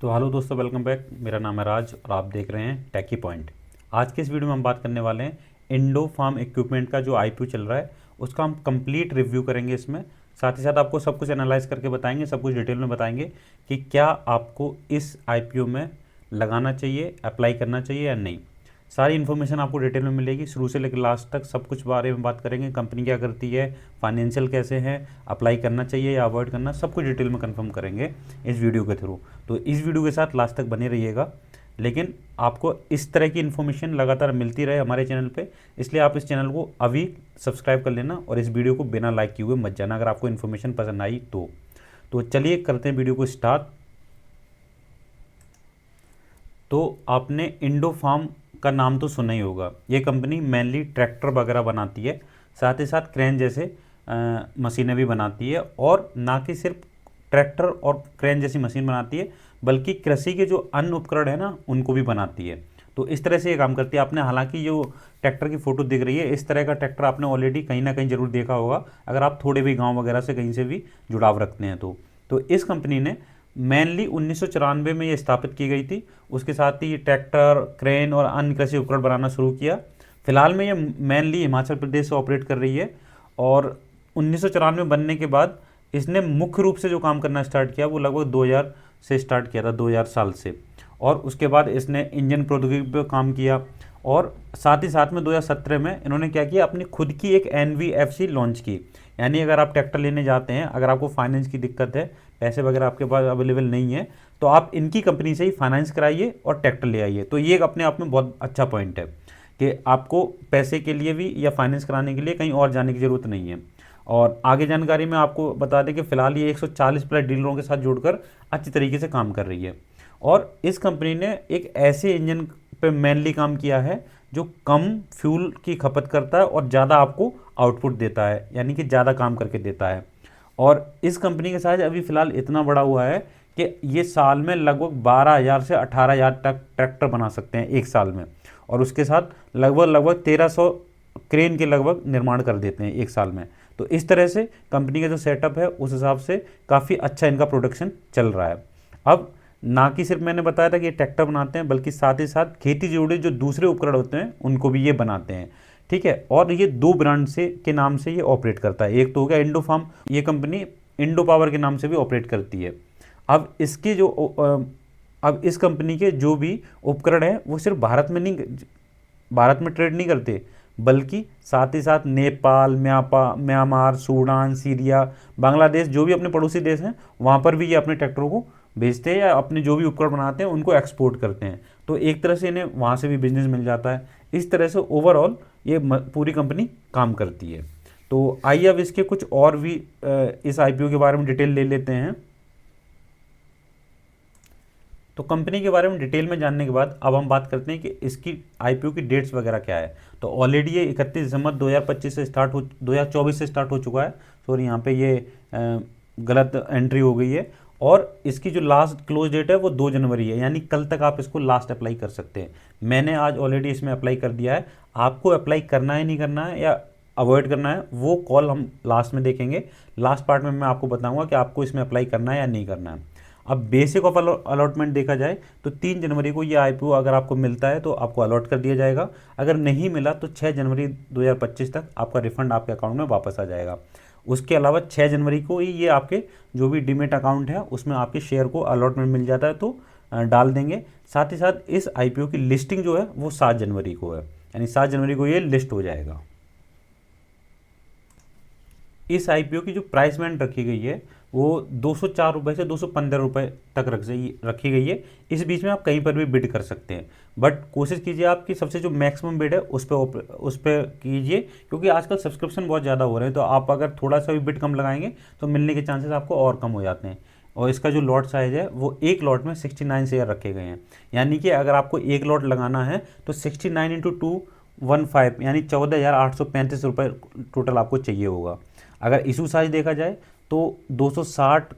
तो हेलो दोस्तों, welcome back. मेरा नाम है राज और आप देख रहे हैं टेकी पॉइंट। आज के इस वीडियो में हम बात करने वाले हैं इंडो फार्म इक्विपमेंट का जो आईपीओ चल रहा है उसका हम कंप्लीट रिव्यू करेंगे इसमें। साथ ही साथ आपको सब कुछ एनालाइज करके बताएंगे, सब कुछ डिटेल में बताएंगे कि क्या आपको इस आईपीओ में लगाना चाहिए, अप्लाई करना चाहिए या नहीं। सारी इन्फॉर्मेशन आपको डिटेल में मिलेगी, शुरू से लेकर लास्ट तक सब कुछ बारे में बात करेंगे। कंपनी क्या करती है, फाइनेंशियल कैसे हैं, अप्लाई करना चाहिए या अवॉइड करना, सब कुछ डिटेल में कंफर्म करेंगे इस वीडियो के थ्रू। तो इस वीडियो के साथ लास्ट तक बने रहिएगा। लेकिन आपको इस तरह की इन्फॉर्मेशन लगातार मिलती रहे हमारे चैनल पे, इसलिए आप इस चैनल को अभी सब्सक्राइब कर लेना और इस वीडियो को बिना लाइक किए हुए मत जाना अगर आपको इन्फॉर्मेशन पसंद आई तो चलिए करते हैं वीडियो को स्टार्ट। तो आपने इंडो फार्म का नाम तो सुना ही होगा। ये कंपनी मेनली ट्रैक्टर वगैरह बनाती है, साथ ही साथ क्रेन जैसे मशीनें भी बनाती है। और ना कि सिर्फ ट्रैक्टर और क्रेन जैसी मशीन बनाती है, बल्कि कृषि के जो अन्य उपकरण है ना उनको भी बनाती है। तो इस तरह से ये काम करती है। आपने हालांकि जो ट्रैक्टर की फ़ोटो दिख रही है, इस तरह का ट्रैक्टर आपने ऑलरेडी कहीं ना कहीं ज़रूर देखा होगा अगर आप थोड़े भी गाँव वगैरह से कहीं से भी जुड़ाव रखते हैं तो इस कंपनी ने मेनली 1994 में ये स्थापित की गई थी। उसके साथ ही ये ट्रैक्टर, क्रेन और अन्य कृषि उपकरण बनाना शुरू किया। फिलहाल में ये मेनली हिमाचल प्रदेश से ऑपरेट कर रही है। और 1994 बनने के बाद इसने मुख्य रूप से जो काम करना स्टार्ट किया वो लगभग 2000 से स्टार्ट किया था, 2000 साल से। और उसके बाद इसने इंजन प्रौद्योगिकी पर काम किया। और साथ ही साथ में 2017 में इन्होंने क्या किया, अपनी खुद की एक NVFC लॉन्च की। यानी अगर आप ट्रैक्टर लेने जाते हैं, अगर आपको फाइनेंस की दिक्कत है, पैसे वगैरह आपके पास अवेलेबल नहीं है, तो आप इनकी कंपनी से ही फाइनेंस कराइए और ट्रैक्टर ले आइए। तो ये एक अपने आप में बहुत अच्छा पॉइंट है कि आपको पैसे के लिए भी या फाइनेंस कराने के लिए कहीं और जाने की ज़रूरत नहीं है। और आगे जानकारी में आपको बता दें कि फ़िलहाल ये 140 प्लस डीलरों के साथ जुड़कर अच्छी तरीके से काम कर रही है। और इस कंपनी ने एक ऐसे इंजन पे मेनली काम किया है जो कम फ्यूल की खपत करता है और ज़्यादा आपको आउटपुट देता है, यानी कि ज़्यादा काम करके देता है। और इस कंपनी का साइज अभी फ़िलहाल इतना बड़ा हुआ है कि ये साल में लगभग 12,000 से 18,000 तक ट्रैक्टर बना सकते हैं एक साल में। और उसके साथ लगभग 1300 क्रेन के लगभग निर्माण कर देते हैं एक साल में। तो इस तरह से कंपनी का जो सेटअप है उस हिसाब से काफ़ी अच्छा इनका प्रोडक्शन चल रहा है। अब ना कि सिर्फ मैंने बताया था कि ये ट्रैक्टर बनाते हैं, बल्कि साथ ही साथ खेती से जुड़े जो दूसरे उपकरण होते हैं उनको भी ये बनाते हैं। ठीक है। और ये दो ब्रांड से के नाम से ये ऑपरेट करता है। एक तो हो गया इंडो फार्म, ये कंपनी इंडो पावर के नाम से भी ऑपरेट करती है। अब इसके जो अब इस कंपनी के जो भी उपकरण है वो सिर्फ भारत में ट्रेड नहीं करते, बल्कि साथ ही साथ Nepal, Myanmar, Sudan, Syria, Bangladesh, जो भी अपने पड़ोसी देश हैं वहाँ पर भी ये अपने ट्रैक्टरों को भेजते हैं या अपने जो भी उपकरण बनाते हैं उनको एक्सपोर्ट करते हैं। तो एक तरह से इन्हें वहाँ से भी बिजनेस मिल जाता है। इस तरह से ओवरऑल ये पूरी कंपनी काम करती है। तो आइए अब इसके कुछ और भी इस आईपीओ के बारे में डिटेल ले लेते हैं। तो कंपनी के बारे में डिटेल में जानने के बाद अब हम बात करते हैं कि इसकी आईपीओ की डेट्स वगैरह क्या है। तो ऑलरेडी ये 31 दिसंबर 2025 से 2024 से स्टार्ट हो चुका है। सॉरी, यहाँ पे ये गलत एंट्री हो गई है। और इसकी जो लास्ट क्लोज डेट है वो 2 जनवरी है, यानी कल तक आप इसको लास्ट अप्लाई कर सकते हैं। मैंने आज ऑलरेडी इसमें अप्लाई कर दिया है। आपको अप्लाई करना है, नहीं करना है या अवॉइड करना है, वो कॉल हम लास्ट में देखेंगे। लास्ट पार्ट में मैं आपको बताऊंगा कि आपको इसमें अप्लाई करना है या नहीं करना है। अब बेसिक ऑफ अलॉटमेंट देखा जाए तो 3 जनवरी को ये आईपीओ अगर आपको मिलता है तो आपको अलॉट कर दिया जाएगा। अगर नहीं मिला तो 6 जनवरी 2025 तक आपका रिफंड आपके अकाउंट में वापस आ जाएगा। उसके अलावा 6 जनवरी को ही ये आपके जो भी डीमेट अकाउंट है उसमें आपके शेयर को अलॉटमेंट मिल जाता है, तो डाल देंगे। साथ ही साथ इस आईपीओ की लिस्टिंग जो है वो 7 जनवरी को है, यानी 7 जनवरी को ये लिस्ट हो जाएगा। इस आईपीओ की जो प्राइस बैंड रखी गई है वो 204 रुपये से 215 रुपये तक रखी गई है। इस बीच में आप कहीं पर भी बिड कर सकते हैं, बट कोशिश कीजिए आपकी सबसे जो मैक्सिमम बिड है उस पर कीजिए, क्योंकि आजकल सब्सक्रिप्शन बहुत ज़्यादा हो रहे हैं। तो आप अगर थोड़ा सा भी बिड कम लगाएंगे तो मिलने के चांसेस आपको और कम हो जाते हैं। और इसका जो लॉट साइज़ है वो एक लॉट में 69 शेयर रखे गए हैं, यानी कि अगर आपको एक लॉट लगाना है तो 69 × 215 यानी 14,835 रुपये टोटल आपको चाहिए होगा। अगर इशू साइज देखा जाए तो 260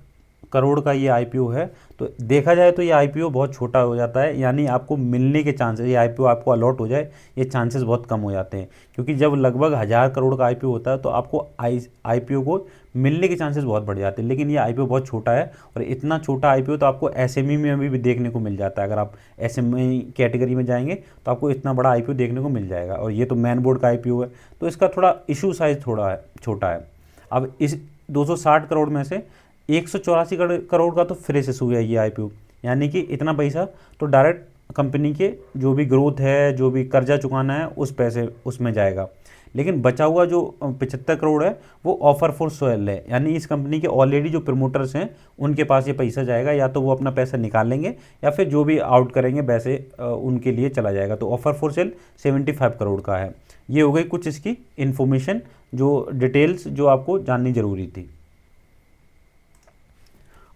करोड़ का ये आईपीओ है। तो देखा जाए तो ये आईपीओ बहुत छोटा हो जाता है, यानी आपको मिलने के चांसेस, ये आईपीओ आपको अलॉट हो जाए ये चांसेस बहुत कम हो जाते हैं। क्योंकि जब लगभग 1000 करोड़ का आईपीओ होता है तो आपको आईपीओ को मिलने के चांसेस बहुत बढ़ जाते हैं। लेकिन ये आईपीओ बहुत छोटा है, और इतना छोटा आईपीओ तो आपको एसएमई में भी देखने को मिल जाता है। अगर आप एसएमई कैटेगरी में जाएंगे तो आपको इतना बड़ा आईपीओ देखने को मिल जाएगा, और ये तो मैन बोर्ड का आईपीओ है, तो इसका थोड़ा इशू साइज थोड़ा है, छोटा है। अब इस 260 करोड़ में से 184 करोड़ का तो फ्रेश इशू है ये आईपीओ, यानी कि इतना पैसा तो डायरेक्ट कंपनी के जो भी ग्रोथ है, जो भी कर्जा चुकाना है उस पैसे उसमें जाएगा। लेकिन बचा हुआ जो 75 करोड़ है वो ऑफर फॉर सेल है, यानी इस कंपनी के ऑलरेडी जो प्रमोटर्स हैं उनके पास ये पैसा जाएगा, या तो वो अपना पैसा निकाल लेंगे या फिर जो भी आउट करेंगे वैसे उनके लिए चला जाएगा। तो ऑफर फॉर सेल 75 करोड़ का है। ये हो गई कुछ इसकी इन्फॉर्मेशन, जो डिटेल्स जो आपको जाननी ज़रूरी थी।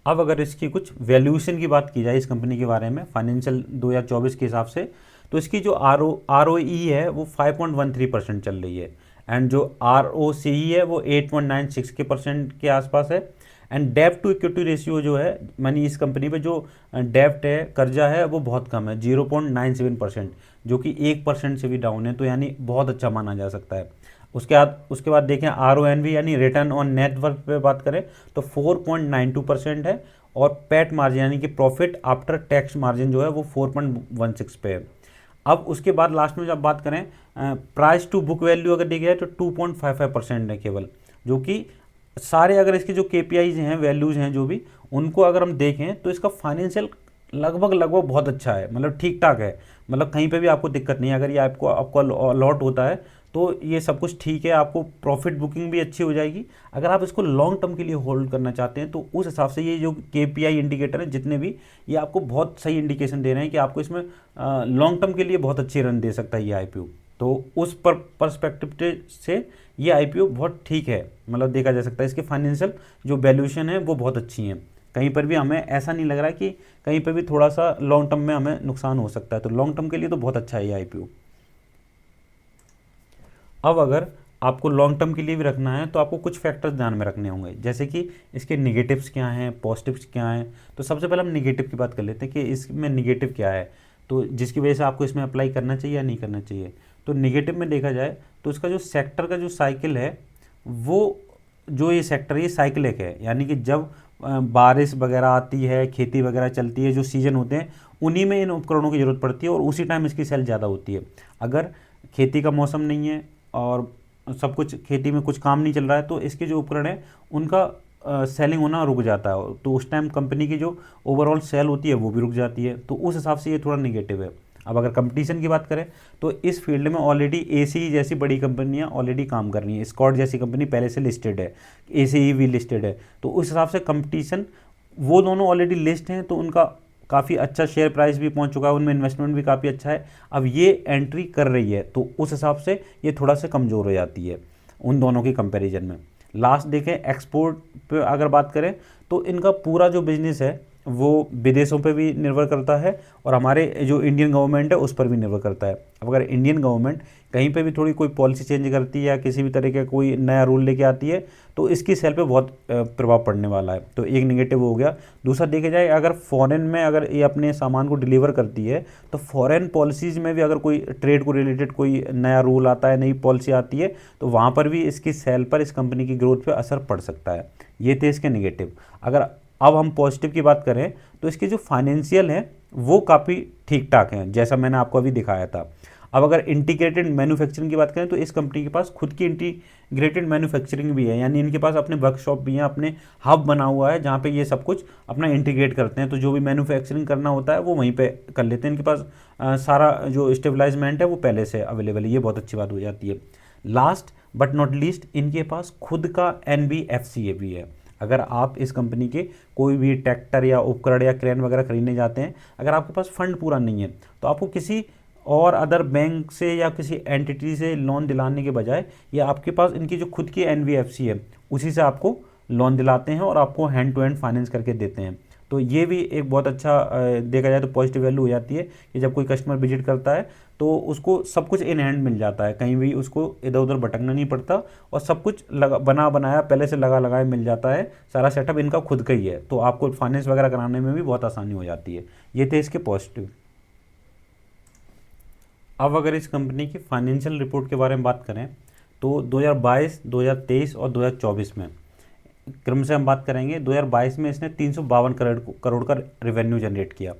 अब अगर इसकी कुछ वैल्यूएशन की बात की जाए इस कंपनी के बारे में फाइनेंशियल 2024 के हिसाब से, तो इसकी जो ROE है वो 5.13% चल रही है, एंड जो ROCE है वो 8.96% के आसपास है। एंड डेब्ट टू इक्विटी रेशियो जो है, मानी इस कंपनी पे जो डेब्ट है, कर्जा है, वो बहुत कम है, 0.97%, जो कि 1% से भी डाउन है, तो यानी बहुत अच्छा माना जा सकता है। उसके बाद देखें RONW यानी रिटर्न ऑन नेटवर्थ पे बात करें तो 4.92% है, और पैट मार्जिन यानी कि प्रॉफिट आफ्टर टैक्स मार्जिन जो है वो 4.16 पे है। अब उसके बाद लास्ट में जब बात करें प्राइस टू बुक वैल्यू अगर देखा जाए तो 2.55% है केवल, जो कि सारे अगर इसके जो KPIs हैं, वैल्यूज़ हैं जो भी, उनको अगर हम देखें तो इसका फाइनेंशियल लगभग बहुत अच्छा है, मतलब ठीक ठाक है, मतलब कहीं पे भी आपको दिक्कत नहीं है। अगर ये आपको अलॉट होता है तो ये सब कुछ ठीक है, आपको प्रॉफिट बुकिंग भी अच्छी हो जाएगी। अगर आप इसको लॉन्ग टर्म के लिए होल्ड करना चाहते हैं तो उस हिसाब से ये जो KPI इंडिकेटर है जितने भी, ये आपको बहुत सही इंडिकेशन दे रहे हैं कि आपको इसमें लॉन्ग टर्म के लिए बहुत अच्छी रन दे सकता है ये IPO। तो उस पर्सपेक्टिव से ये IPO बहुत ठीक है, मतलब देखा जा सकता है इसके फाइनेंशियल जो वैल्यूएशन है वो बहुत अच्छी हैं। कहीं पर भी हमें ऐसा नहीं लग रहा कि कहीं पर भी थोड़ा सा लॉन्ग टर्म में हमें नुकसान हो सकता है, तो लॉन्ग टर्म के लिए तो बहुत अच्छा है ये IPO। अब अगर आपको लॉन्ग टर्म के लिए भी रखना है तो आपको कुछ फैक्टर्स ध्यान में रखने होंगे, जैसे कि इसके निगेटिव्स क्या हैं, पॉजिटिव्स क्या हैं। तो सबसे पहले हम निगेटिव की बात कर लेते हैं कि इसमें निगेटिव क्या है, तो जिसकी वजह से आपको इसमें अप्लाई करना चाहिए या नहीं करना चाहिए। तो निगेटिव में देखा जाए तो इसका जो सेक्टर का जो साइकिल है, वो जो ये सेक्टर है ये साइक्लिक है, यानी कि जब बारिश वगैरह आती है, खेती वगैरह चलती है, जो सीजन होते हैं उन्हीं में इन उपकरणों की ज़रूरत पड़ती है, और उसी टाइम इसकी सेल ज़्यादा होती है। अगर खेती का मौसम नहीं है और सब कुछ खेती में कुछ काम नहीं चल रहा है तो इसके जो उपकरण है उनका सेलिंग होना रुक जाता है, तो उस टाइम कंपनी की जो ओवरऑल सेल होती है वो भी रुक जाती है, तो उस हिसाब से ये थोड़ा निगेटिव है। अब अगर कंपटीशन की बात करें तो इस फील्ड में ऑलरेडी ACE जैसी बड़ी कंपनियां ऑलरेडी काम कर रही हैं, स्कॉट जैसी कंपनी पहले से लिस्टेड है, ACE भी लिस्टेड है, तो उस हिसाब से कंपटीशन वो दोनों ऑलरेडी लिस्ट हैं, तो उनका काफ़ी अच्छा शेयर प्राइस भी पहुंच चुका है, उनमें इन्वेस्टमेंट भी काफ़ी अच्छा है। अब ये एंट्री कर रही है तो उस हिसाब से ये थोड़ा सा कमज़ोर हो जाती है उन दोनों की कंपैरिजन में। लास्ट देखें एक्सपोर्ट पे अगर बात करें तो इनका पूरा जो बिजनेस है वो विदेशों पे भी निर्भर करता है, और हमारे जो इंडियन गवर्नमेंट है उस पर भी निर्भर करता है। अब अगर इंडियन गवर्नमेंट कहीं पे भी थोड़ी कोई पॉलिसी चेंज करती है या किसी भी तरह का कोई नया रूल लेके आती है तो इसकी सेल पे बहुत प्रभाव पड़ने वाला है, तो एक निगेटिव हो गया। दूसरा देखा जाए अगर फॉरेन में अगर ये अपने सामान को डिलीवर करती है तो फॉरेन पॉलिसीज़ में भी अगर कोई ट्रेड को रिलेटेड कोई नया रूल आता है, नई पॉलिसी आती है, तो वहाँ पर भी इसकी सेल पर, इस कंपनी की ग्रोथ पर असर पड़ सकता है। ये थे इसके निगेटिव। अगर अब हम पॉजिटिव की बात करें तो इसके जो फाइनेंशियल हैं वो काफ़ी ठीक ठाक हैं, जैसा मैंने आपको अभी दिखाया था। अब अगर इंटीग्रेटेड मैन्युफैक्चरिंग की बात करें तो इस कंपनी के पास खुद की इंटीग्रेटेड मैन्युफैक्चरिंग भी है, यानी इनके पास अपने वर्कशॉप भी हैं, अपने हब बना हुआ है जहाँ पे ये सब कुछ अपना इंटीग्रेट करते हैं, तो जो भी मैन्युफैक्चरिंग करना होता है वो वहीं पे कर लेते हैं। इनके पास सारा जो स्टेबलाइजमेंट है वो पहले से अवेलेबल है, ये बहुत अच्छी बात हो जाती है। लास्ट बट नॉट लीस्ट इनके पास खुद का NBFCA भी है। अगर आप इस कंपनी के कोई भी ट्रैक्टर या उपकरण या क्रेन वगैरह खरीदने जाते हैं, अगर आपके पास फंड पूरा नहीं है तो आपको किसी और अदर बैंक से या किसी एंटिटी से लोन दिलाने के बजाय या आपके पास इनकी जो खुद की NBFC है उसी से आपको लोन दिलाते हैं और आपको हैंड टू हैंड फाइनेंस करके देते हैं। तो ये भी एक बहुत अच्छा देखा जाए तो पॉजिटिव वैल्यू हो जाती है कि जब कोई कस्टमर विजिट करता है तो उसको सब कुछ इन हैंड मिल जाता है, कहीं भी उसको इधर उधर भटकना नहीं पड़ता और सब कुछ बना बनाया पहले से लगा लगाया मिल जाता है। सारा सेटअप इनका खुद का ही है, तो आपको फाइनेंस वगैरह कराने में भी बहुत आसानी हो जाती है। ये थे इसके पॉजिटिव। अब अगर इस कंपनी की फाइनेंशियल रिपोर्ट के बारे में बात करें तो 2022, 2023 और 2024 में क्रम से हम बात करेंगे। 2022 में इसने 352 करोड़ का रेवेन्यू जनरेट किया,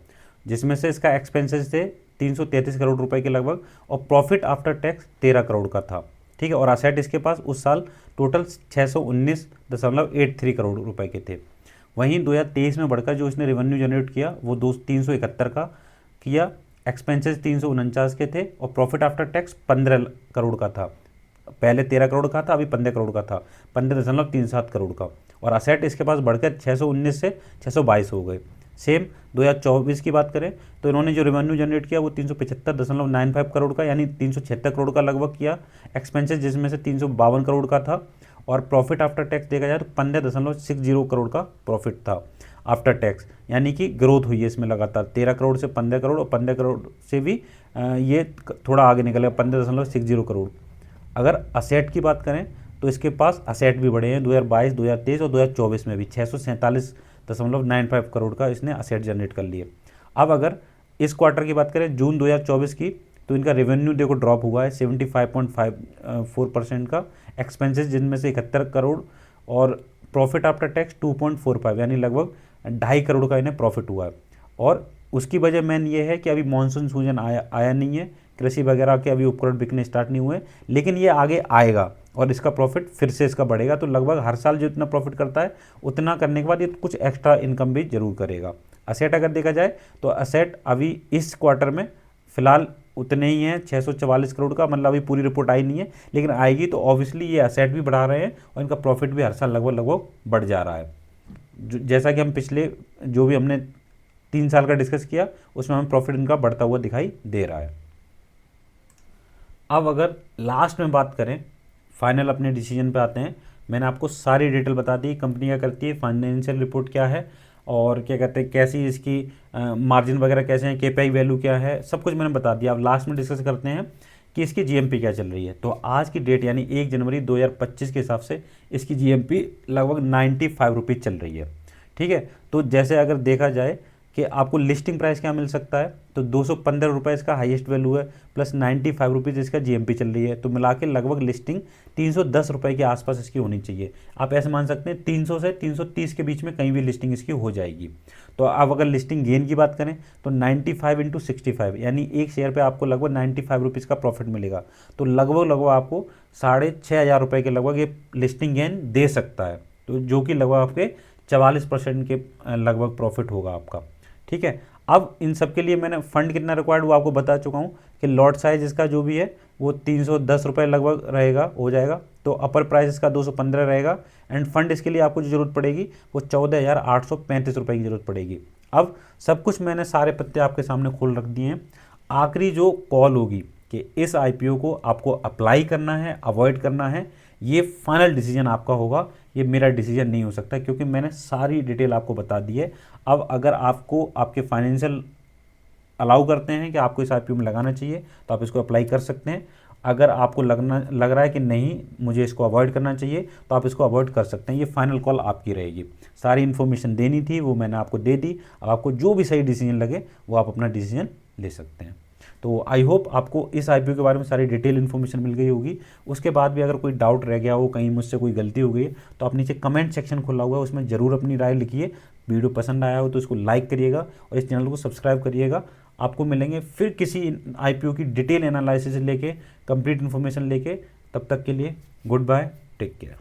जिसमें से इसका एक्सपेंसेस थे 333 करोड़ रुपए के लगभग और प्रॉफिट आफ्टर टैक्स 13 करोड़ का था। ठीक है, और असेट इसके पास उस साल टोटल 619.83 करोड़ रुपए के थे। वहीं 2023 में बढ़कर जो इसने रेवेन्यू जनरेट किया वो 371 का किया, एक्सपेंसेस 349 के थे और प्रॉफिट आफ्टर टैक्स 15 करोड़ का था। पहले 13 करोड़ का था, अभी 15 करोड़ का था, 15.37 करोड़ का। और असेट इसके पास बढ़कर 619 से 622 हो गए। सेम 2024 की बात करें तो इन्होंने जो रेवेन्यू जनरेट किया वो 375.95 करोड़ का यानी 376 करोड़ का लगभग किया, एक्सपेंसेस जिसमें से 352 करोड़ का था और प्रॉफिट आफ्टर टैक्स देखा जाए तो 15.60 करोड़ का प्रॉफिट था आफ्टर टैक्स, यानी कि ग्रोथ हुई है इसमें लगातार 13 करोड़ से 15 करोड़ और 15 करोड़ से भी ये थोड़ा आगे निकलेगा 15.60 करोड़। अगर असेट की बात करें तो इसके पास असेट भी बढ़े हैं 2022, 2023 और 2024 में भी 647.95 करोड़ का इसने असेट जनरेट कर लिए। अब अगर इस क्वार्टर की बात करें जून 2024 की तो इनका रेवेन्यू देखो ड्रॉप हुआ है 75.54% का, एक्सपेंसेस जिनमें से 71 करोड़ और प्रॉफिट आफ्टर टैक्स 2.45 यानी लगभग 2.5 करोड़ का इन्हें प्रॉफिट हुआ है। और उसकी वजह मेन ये है कि अभी मानसून सीजन आया नहीं है, कृषि वगैरह के अभी उपकरण बिकने स्टार्ट नहीं हुए, लेकिन ये आगे आएगा और इसका प्रॉफिट फिर से इसका बढ़ेगा। तो लगभग हर साल जो इतना प्रॉफिट करता है उतना करने के बाद ये कुछ एक्स्ट्रा इनकम भी जरूर करेगा। असेट अगर देखा जाए तो असेट अभी इस क्वार्टर में फिलहाल उतने ही हैं 644 करोड़ का, मतलब अभी पूरी रिपोर्ट आई नहीं है लेकिन आएगी तो ऑब्वियसली ये असेट भी बढ़ा रहे हैं और इनका प्रॉफिट भी हर साल लगभग बढ़ जा रहा है। जैसा कि हम पिछले जो भी हमने 3 साल का डिस्कस किया उसमें हमें प्रॉफिट इनका बढ़ता हुआ दिखाई दे रहा है। अब अगर लास्ट में बात करें फाइनल अपने डिसीजन पे आते हैं। मैंने आपको सारी डिटेल बता दी, कंपनी क्या करती है, फाइनेंशियल रिपोर्ट क्या है और क्या कहते हैं कैसी इसकी मार्जिन वगैरह कैसे हैं, केपीआई वैल्यू क्या है, सब कुछ मैंने बता दिया। अब लास्ट में डिस्कस करते हैं कि इसकी जीएमपी क्या चल रही है। तो आज की डेट यानी 1 जनवरी 2025 के हिसाब से इसकी जीएमपी लगभग 95 रुपीज़ चल रही है। ठीक है, तो जैसे अगर देखा जाए कि आपको लिस्टिंग प्राइस क्या मिल सकता है तो 215 रुपये इसका हाईएस्ट वैल्यू है प्लस 95 रुपीज़ इसका जीएमपी चल रही है, तो मिला के लगभग लिस्टिंग 310 रुपये के आसपास इसकी होनी चाहिए। आप ऐसे मान सकते हैं 300 से 330 के बीच में कहीं भी लिस्टिंग इसकी हो जाएगी। तो अब अगर लिस्टिंग गेन की बात करें तो 95 × 65 यानी एक शेयर पे आपको लगभग 95 रुपीज़ का प्रॉफिट मिलेगा। तो लगभग आपको 6,500 रुपये के लगभग ये लिस्टिंग गेन दे सकता है, तो जो कि लगभग आपके 44% के लगभग प्रॉफिट होगा आपका। ठीक है, अब इन सब के लिए मैंने फंड कितना रिक्वायर्ड वो आपको बता चुका हूँ कि लॉट साइज इसका जो भी है वो 310 रुपये लगभग रहेगा, हो जाएगा। तो अपर प्राइस इसका 215 रहेगा एंड फंड इसके लिए आपको जो जरूरत पड़ेगी वो 14,835 रुपये की जरूरत पड़ेगी। अब सब कुछ मैंने सारे पत्ते आपके सामने खोल रख दिए हैं। आखिरी जो कॉल होगी कि इस आईपीओ को आपको अप्लाई करना है अवॉइड करना है, ये फाइनल डिसीजन आपका होगा, ये मेरा डिसीजन नहीं हो सकता क्योंकि मैंने सारी डिटेल आपको बता दी है। अब अगर आपको आपके फाइनेंशियल अलाउ करते हैं कि आपको इस आईपीओ में लगाना चाहिए तो आप इसको अप्लाई कर सकते हैं। अगर आपको लग रहा है कि नहीं मुझे इसको अवॉइड करना चाहिए तो आप इसको अवॉइड कर सकते हैं। ये फाइनल कॉल आपकी रहेगी। सारी इन्फॉर्मेशन देनी थी वो मैंने आपको दे दी। अब आपको जो भी सही डिसीजन लगे वो आप अपना डिसीजन ले सकते हैं। तो आई होप आपको इस आईपीओ के बारे में सारी डिटेल इन्फॉर्मेशन मिल गई होगी। उसके बाद भी अगर कोई डाउट रह गया हो, कहीं मुझसे कोई गलती हो गई है तो आप नीचे कमेंट सेक्शन खुला हुआ है, उसमें ज़रूर अपनी राय लिखिए। वीडियो पसंद आया हो तो इसको लाइक करिएगा और इस चैनल को सब्सक्राइब करिएगा। आपको मिलेंगे फिर किसी आईपीओ की डिटेल एनालिसिस लेके, कंप्लीट इन्फॉर्मेशन लेके। तब तक के लिए गुड बाय, टेक केयर।